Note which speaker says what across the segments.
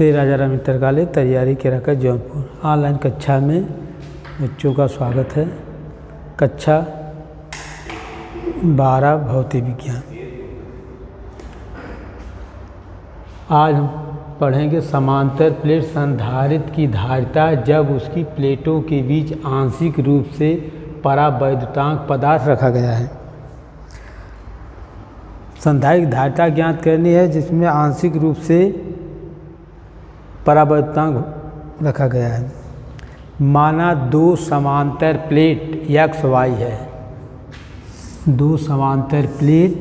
Speaker 1: से राजा राम तरकाले तैयारी के रखा जौनपुर ऑनलाइन कक्षा में बच्चों का स्वागत है। कक्षा 12 भौतिक विज्ञान। आज हम पढ़ेंगे समांतर प्लेट संधारित्र की धारिता जब उसकी प्लेटों के बीच आंशिक रूप से परावैद्युतांक पदार्थ रखा गया है। संधारित्र धारिता ज्ञात करनी है जिसमें आंशिक रूप से परावैद्युतांक रखा गया है। माना दो समांतर प्लेट x y है, दो समांतर प्लेट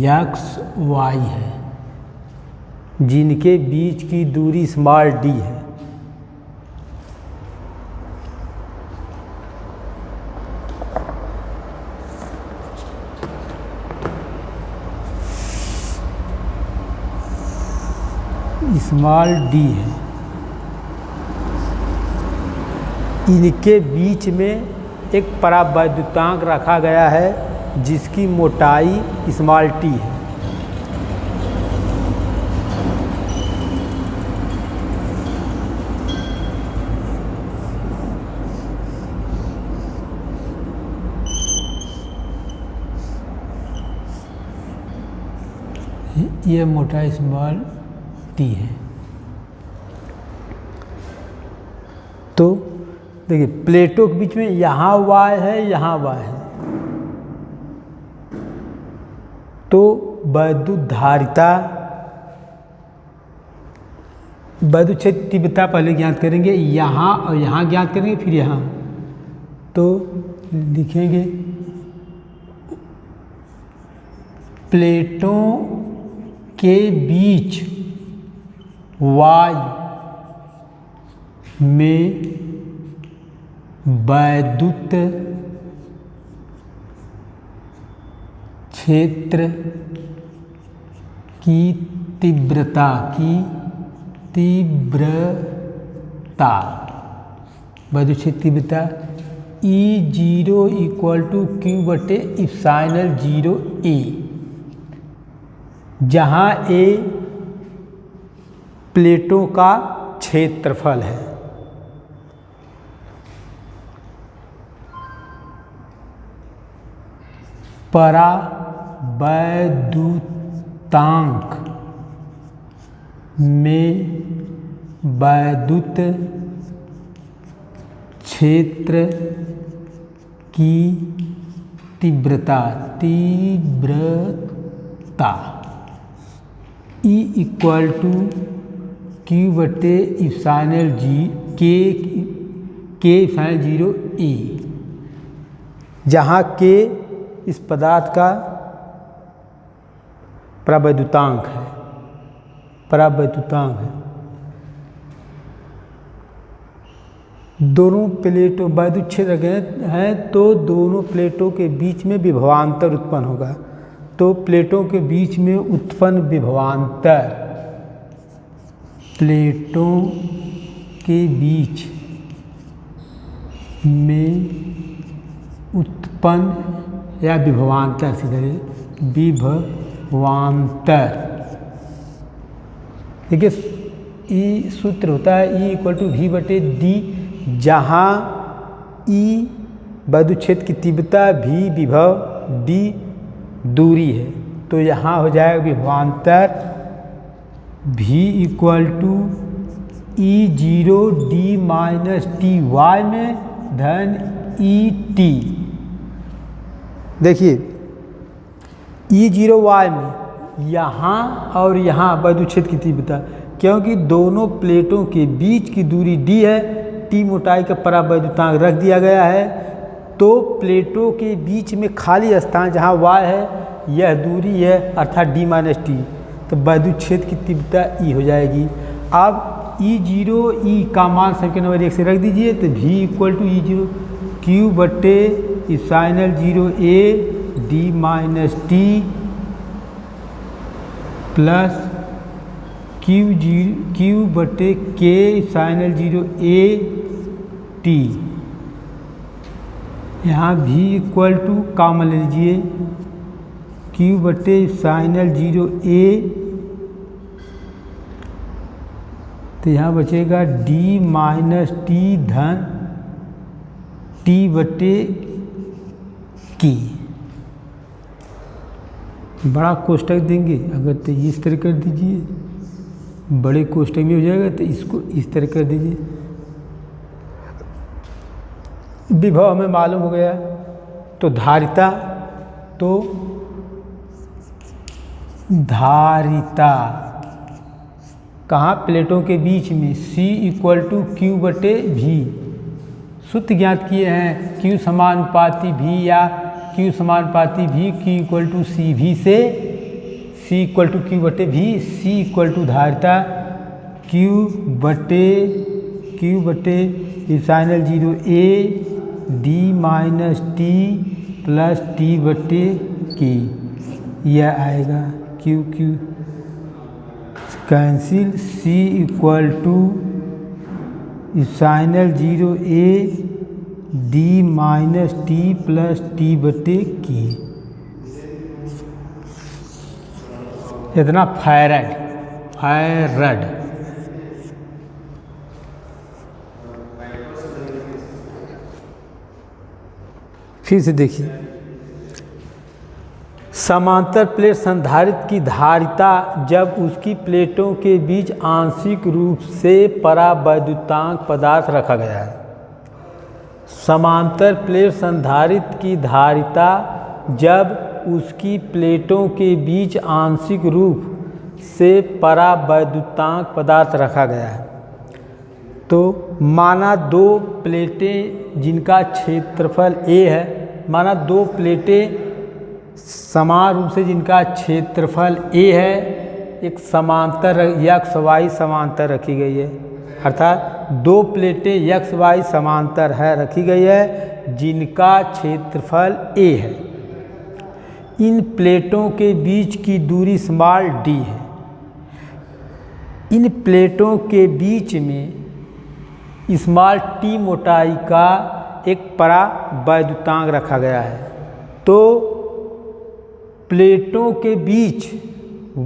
Speaker 1: x y है जिनके बीच की दूरी स्मॉल d है। स्मॉल d है। इनके बीच में एक परावैद्युतांक रखा गया है जिसकी मोटाई स्मॉल t है। यह मोटाई स्मॉल t है। तो देखिए प्लेटों के बीच में यहाँ y है, यहाँ y है। तो वैद्युत धारिता वैद्युत क्षेत्र तीव्रता पहले ज्ञात करेंगे, यहाँ और यहाँ ज्ञात करेंगे, फिर यहाँ। तो लिखेंगे प्लेटों के बीच y में वैद्युत क्षेत्र की तीव्रता वैद्युत क्षेत्र तीव्रता E0 = Q/ε0A, जहाँ A प्लेटों का क्षेत्रफल है। परावैद्युतांक में वैद्युत क्षेत्र की तीव्रता E = Q/ε0A, जहाँ K इस पदार्थ का परावैद्युतांक है। दोनों प्लेटों वैद्युत क्षेत्र हैं तो दोनों प्लेटों के बीच में विभवांतर उत्पन्न होगा। तो प्लेटों के बीच में उत्पन्न विभवांतर, प्लेटों के बीच में उत्पन्न या विभवांतर, विभवांतर देखिए E सूत्र होता है E = V/D, जहाँ E वैद्युत क्षेत्र की तीव्रता, V विभव, D दूरी है। तो यहाँ हो जाएगा विभवांतर V = E0D - T y में धन ET। देखिए E0 y में यहाँ और यहाँ वैद्युत क्षेत्र की तीव्रता, क्योंकि दोनों प्लेटों के बीच की दूरी d है, T मोटाई का परावैद्युतांक रख दिया गया है। तो प्लेटों के बीच में खाली स्थान जहाँ y है, यह दूरी है अर्थात d - T। तो वैद्युत क्षेत्र की तीव्रता E हो जाएगी। अब E का मान समीकरण नंबर 1 से रख दीजिए। तो V = E0 Q/ε0A d - T plus Q/K/ε0A T। यहाँ V = कॉमन ले लीजिए, Q/ε0A तो यहाँ बचेगा डी माइनस टी धन टी बटे की। बड़ा कोष्टक देंगे अगर तो इस तरह कर दीजिए, बड़े कोष्टक में हो जाएगा तो इसको इस तरह कर दीजिए। विभव हमें मालूम हो गया, तो धारिता कहाँ प्लेटों के बीच में, C इक्वल टू क्यू बटे भी। सूत्र ज्ञात किए हैं, Q समानुपाती V या Q समानुपाती V, Q equal to C V से C इक्वल टू क्यू बटे भी, C इक्वल टू धारिता Q बटे epsilon 0 A D minus T plus T बटे की। यह आएगा Q cancel, C equal to epsilon 0 A D minus T plus T बटे K. इतना farad. फिर से देखिए, समांतर प्लेट संधारित्र की धारिता जब उसकी प्लेटों के बीच आंशिक रूप से परावैद्युतांक पदार्थ रखा गया है। समांतर प्लेट संधारित्र की धारिता जब उसकी प्लेटों के बीच आंशिक रूप से परावैद्युतांक पदार्थ रखा गया है। तो माना दो प्लेटें जिनका क्षेत्रफल A है, माना दो प्लेटें समान रूप से जिनका क्षेत्रफल A है, एक समांतर x y समांतर रखी गई है, अर्थात दो प्लेटें x y समांतर है रखी गई है जिनका क्षेत्रफल A है। इन प्लेटों के बीच की दूरी स्मॉल d है। इन प्लेटों के बीच में स्मॉल t मोटाई का एक परावैद्युतांक रखा गया है। तो प्लेटों के बीच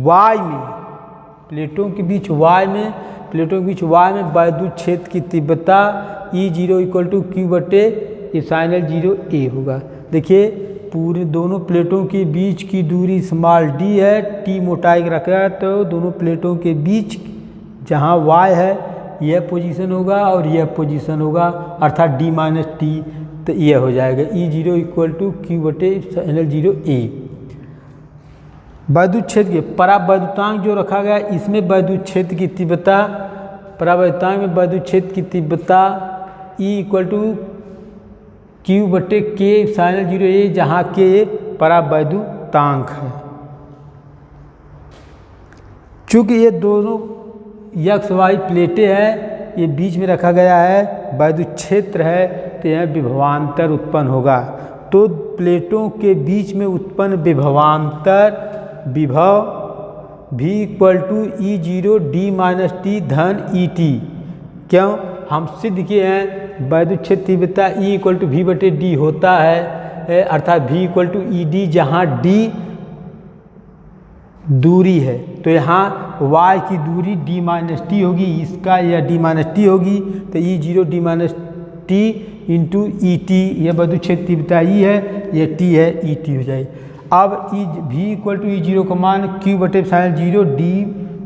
Speaker 1: y में वैद्युत क्षेत्र की तीव्रता E0 इक्वल टू क्यू बटे इप्सिलॉन 0 A होगा। देखिए, पूरे दोनों प्लेटों के बीच की दूरी स्मॉल d है, t मोटाई का रखा है, तो दोनों प्लेटों के बीच जहाँ y है यह पोजीशन होगा और यह पोजीशन होगा, अर्थात d माइनस टी, तो यह हो जाएगा E0 इक्वल टू क्यू बटे इप्सिलॉन 0 A। वैद्युत क्षेत्र के परावैद्युतांक जो रखा गया, इसमें वैद्युत क्षेत्र की तीव्रता, परावैद्युतांक में वैद्युत क्षेत्र की तीव्रता E इक्वल टू क्यू बटे के इप्सिलॉन 0 A, जहाँ के परावैद्युतांक है। चूँकि ये दोनों x y प्लेटें हैं, ये बीच में रखा गया है, वैद्युत क्षेत्र है, तो यह विभवांतर उत्पन्न होगा। तो प्लेटों के बीच में उत्पन्न विभवांतर विभव V equal to E0 D minus T धन ET। क्यों? हम सिद्ध किए हैं वैद्युत क्षेत्र तीव्रता E इक्वल टू V बटे D होता है, अर्थात V इक्वल टू ED, जहाँ D दूरी है, तो यहाँ y की दूरी d माइनस टी होगी, इसका यह d माइनस टी होगी, तो E0 d minus T into ET, यह वैद्युत क्षेत्र तीव्रता E है, यह T है, ET हो जाएगी। अब V इक्वल टू E0 का मान Q बटे इप्सिलॉन 0 D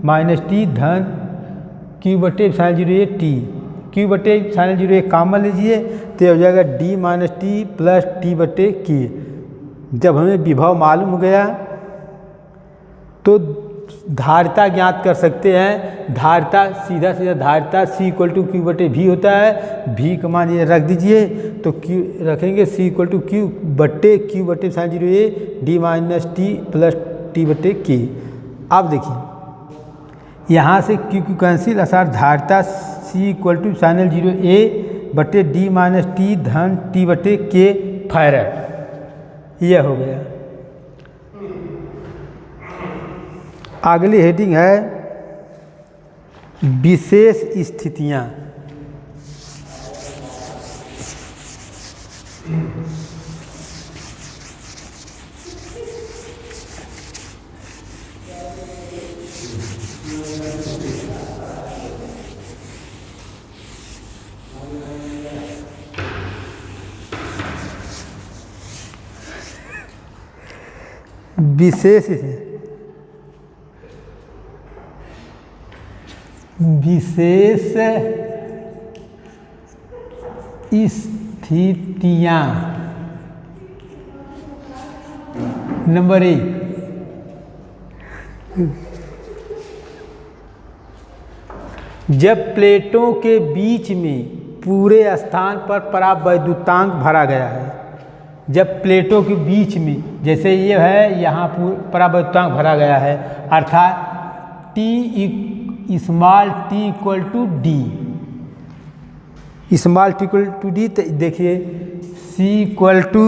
Speaker 1: माइनस टी धन Q बटे इप्सिलॉन 0 A T। Q बटे इप्सिलॉन 0 A कॉमन लीजिए, तो हो जाएगा D minus T plus T बटे Q। जब हमें विभव मालूम हो गया तो धारिता ज्ञात कर सकते हैं। धारिता सीधा धारिता C इक्वल टू क्यू बटे भी होता है। V का मान ये रख दीजिए, तो Q रखेंगे C इक्वल टू क्यू बटे epsilon 0 A D minus T plus T बटे K। अब देखिए, यहाँ से Q कैंसिल, अर्थात धारिता C equal to epsilon 0 A बटे D माइनस टी धन T बटे K फैराड। यह हो गया। अगली हेडिंग है विशेष स्थितियां। विशेष स्थितियाँ। नंबर 1, जब प्लेटों के बीच में पूरे स्थान पर परावैद्युतांक भरा गया है। जब प्लेटों के बीच में, जैसे ये है, यहाँ परावैद्युतांक भरा गया है, अर्थात small T equal to D, small T equal to D. तो देखिए C equal to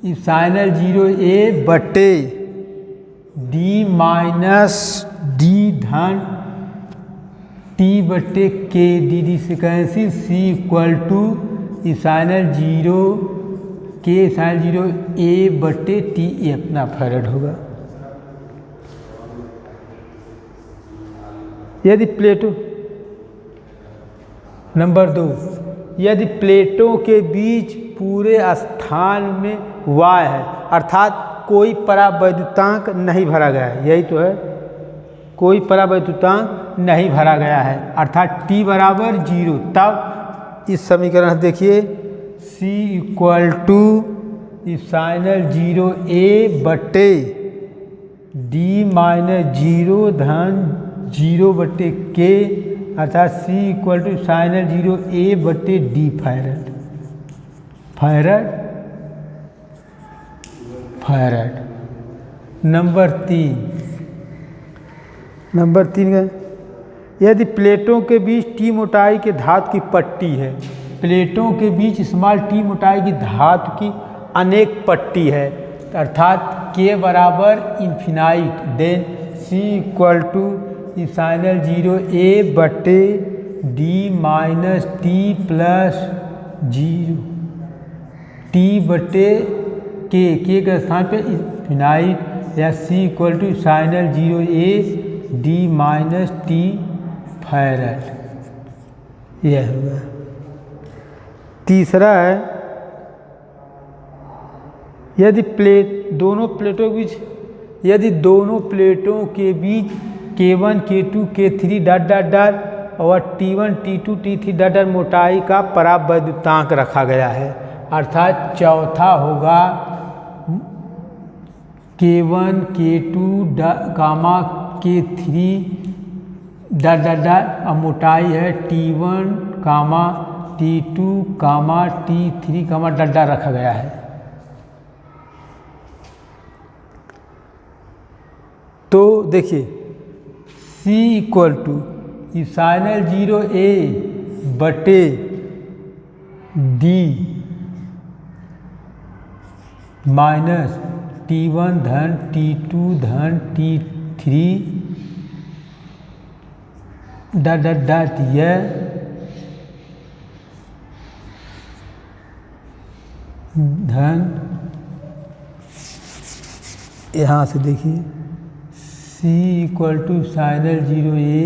Speaker 1: epsilon 0 A बटे डी माइनस डी धन टी बटे के डी डी से cancel. C equal to epsilon 0 K epsilon 0 A बटे टी, ये अपना farad होगा। यदि प्लेटों, नंबर 2, यदि प्लेटों के बीच पूरे स्थान में y है, अर्थात कोई परावैद्युतांक नहीं भरा गया है, यही तो है, कोई परावैद्युतांक नहीं भरा गया है, अर्थात t बराबर 0, तब इस समीकरण देखिए c equal to epsilon 0 A बटे डी माइनस 0 धन 0 बटे के, अर्थात c equal to epsilon 0 A बटे डी फैराड। नंबर 3 का, यदि प्लेटों के बीच टी मोटाई के धातु की पट्टी है, प्लेटों के बीच स्मॉल टी मोटाई की धातु की अनेक पट्टी है, अर्थात के बराबर infinite, then c equal to epsilon 0 A बटे D minus T plus 0 T बटे के स्थान पे इन्फिनाइट, या c equal to epsilon 0 A D minus T farad, यह होगा। तीसरा है, यदि दोनों प्लेटों के बीच K1 K2 K3 dot dot dot और T1 T2 T3 dot dot मोटाई का परावैद्युतांक रखा गया है, अर्थात चौथा होगा K1 K2 कामा K3 डॉट डॉट डॉट, और मोटाई है T1 कामा T2 कामा T3 कामा डॉट डॉट रखा गया है। तो देखिए c equal to epsilon 0 A बटे डी माइनस T1 धन T2 धन T3 डॉट डॉट डॉट, यह धन, यहाँ से देखिए c equal to epsilon 0 A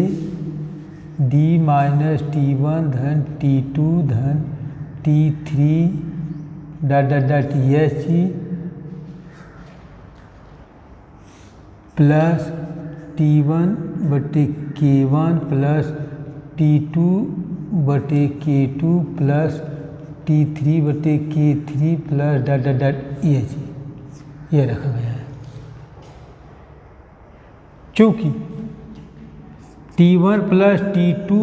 Speaker 1: D minus T1 धन T2 धन T3 डॉट डॉट डॉट, यह चीज प्लस T1 बटे K1 प्लस T2 बटे K2 प्लस T3 बटे K3 plus dot dot dot, ये चीज ये रखा गया है। चूँकि T1 प्लस T2,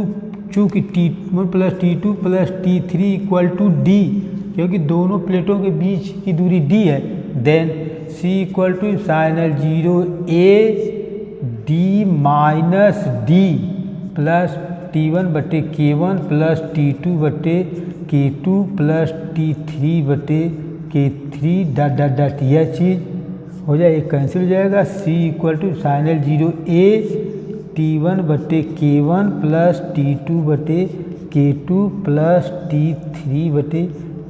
Speaker 1: चूँकि T1 plus T2 plus T3 equal to D, क्योंकि दोनों प्लेटों के बीच की दूरी D है, then C equal to epsilon 0 A D minus D plus T1 बटे K1 प्लस T2 बटे K2 प्लस T3 बटे K3 डॉट डॉट डॉट, यह चीज़ हो जाए, एक कैंसिल हो जाएगा। c equal to epsilon 0 A T1 बटे K1 प्लस T2 बटे K2 प्लस T3 बटे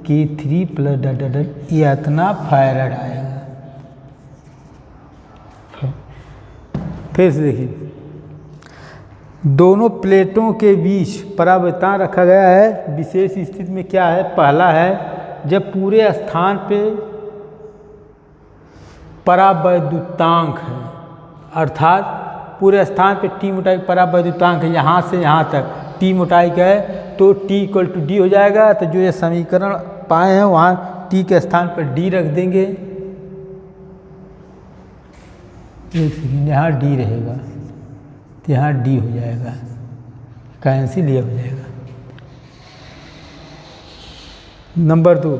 Speaker 1: K3 plus dot dot dot, ये इतना फैराड आएगा। फिर से देखिए, दोनों प्लेटों के बीच परावैद्युतांक रखा गया है। विशेष स्थिति में क्या है, पहला है जब पूरे स्थान पे परावैद्युतांक है, अर्थात पूरे स्थान पे टी मोटाई परावैद्युतांक है, यहाँ से यहाँ तक टी मोटाई का है तो टी इक्वल टू डी हो जाएगा। तो जो ये समीकरण पाए हैं वहाँ टी के स्थान पर डी रख देंगे। एक सेकेंड, यहाँ डी रहेगा तो यहाँ डी हो जाएगा, कैंसिल ये हो जाएगा। नंबर 2,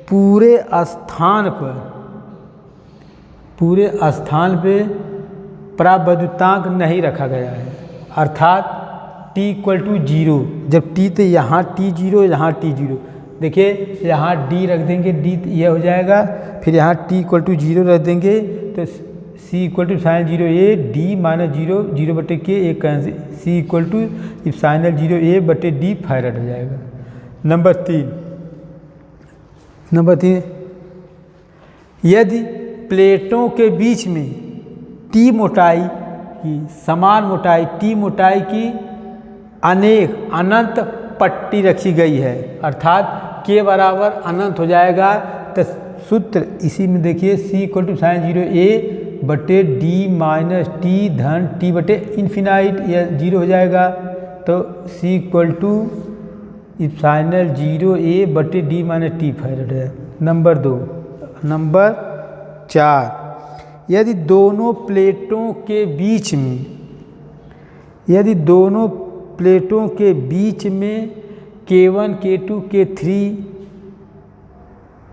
Speaker 1: पूरे स्थान पे परावैद्युतांक नहीं रखा गया है, अर्थात t इक्वल टू 0, जब t तो यहाँ t 0 यहाँ t 0, देखिए यहाँ d रख देंगे, d यह हो जाएगा, फिर यहाँ t इक्वल टू 0 रख देंगे तो c equal to sign 0 a d minus 0 बटे के एक कैंसिल, c इक्वल टू साइनल 0 a बटे d फैराड हो जाएगा। नंबर 3, यदि प्लेटों के बीच में टी मोटाई की समान मोटाई टी मोटाई की अनंत पट्टी रखी गई है, अर्थात के बराबर अनंत हो जाएगा, तो सूत्र इसी में देखिए c equal to sign 0 a बटे d माइनस टी धन t बटे इन्फिनाइट, यह 0 हो जाएगा। तो c इक्वल टू साइनल 0 a बटे d माइनस टी फैराड है। नंबर 4, यदि दोनों प्लेटों के बीच में K1 K2 K3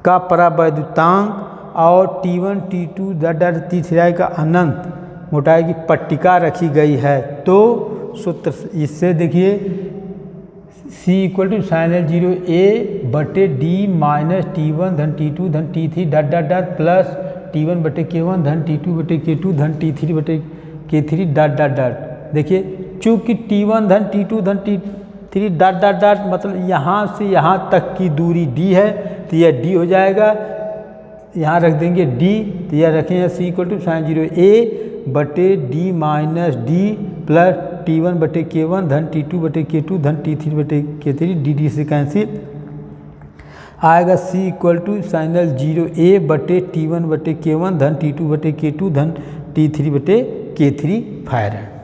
Speaker 1: का परावैद्युतांक और T1 T2 T3 का अनंत मोटाई की पट्टिका रखी गई है, तो सूत्र इससे देखिए c इक्वल टू साइनल 0 a बटे d माइनस T1 धन T2 धन T3 प्लस T1 बटे K1 धन T2 बटे K2 धन T3 बटे K3 देखिए चूँकि T1 धन T2 धन T3 मतलब यहाँ से यहाँ तक की दूरी d है, तो यह d हो जाएगा, यहाँ रख देंगे d, तो यह रखेंगे c equal to sign 0 a बटे d minus d plus T1 बटे K1 धन T2 बटे K2 धन T3 बटे K3 dd से कैंसिल आएगा, c इक्वल टू साइनल 0 a बटे T1 बटे K1 धन T2 बटे K2 धन T3 बटे K3 फैराड।